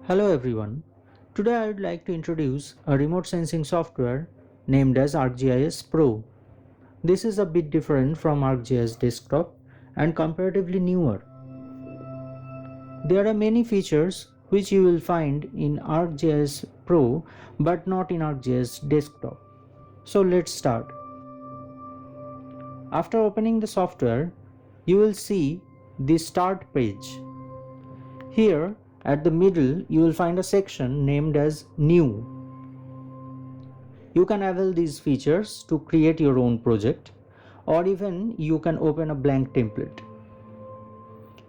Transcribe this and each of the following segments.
Hello everyone. Today I would like to introduce a remote sensing software named as ArcGIS Pro. This is a bit different from ArcGIS Desktop and comparatively newer. There are many features which you will find in ArcGIS Pro but not in ArcGIS Desktop. So let's start. After opening the software, you will see the start page. Here at the middle you will find a section named as New. You can avail these features to create your own project, or even you can open a blank template.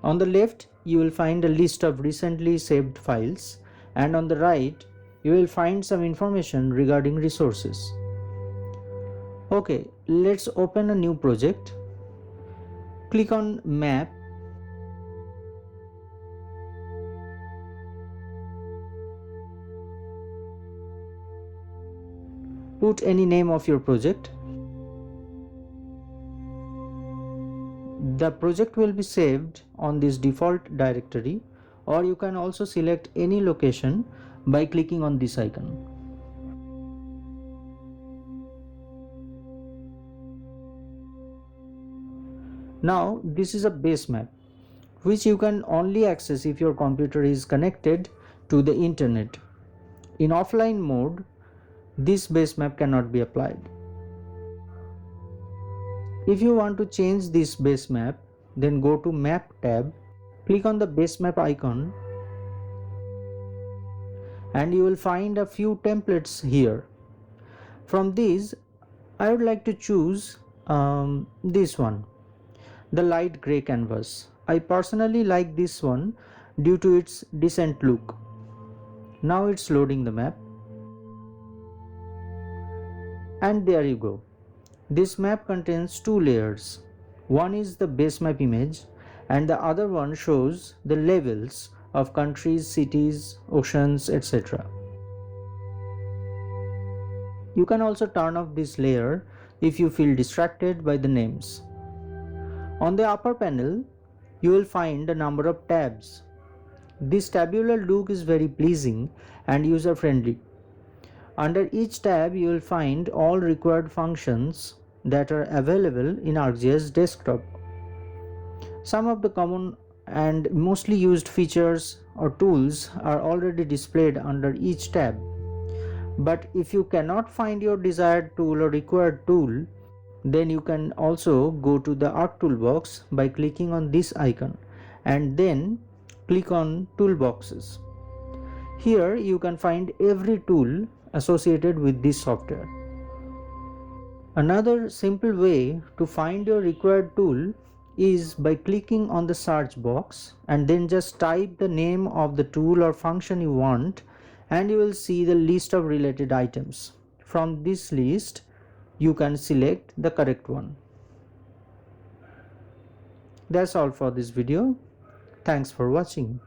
On the left you will find a list of recently saved files, and on the right you will find some information regarding resources. Okay, let's open a new project. Click on Map. Put any name of your project. The project will be saved on this default directory, or you can also select any location by clicking on this icon. Now this is a base map which you can only access if your computer is connected to the internet. In offline mode, this base map cannot be applied. If you want to change this base map, then go to Map tab, click on the base map icon, and you will find a few templates here. From these, I would like to choose this one, the light gray canvas. I personally like this one due to its decent look. Now it's loading the map. And there you go. This map contains two layers. One is the base map image and the other one shows the levels of countries, cities, oceans, etc. You can also turn off this layer if you feel distracted by the names. On the upper panel, you will find a number of tabs. This tabular look is very pleasing and user-friendly. Under each tab, you will find all required functions that are available in ArcGIS Desktop. Some of the common and mostly used features or tools are already displayed under each tab. But if you cannot find your desired tool or required tool, then you can also go to the Arc Toolbox by clicking on this icon and then click on Toolboxes. Here you can find every tool associated with this software. Another simple way to find your required tool is by clicking on the search box and then just type the name of the tool or function you want, and you will see the list of related items. From this list, you can select the correct one. That's all for this video. Thanks for watching.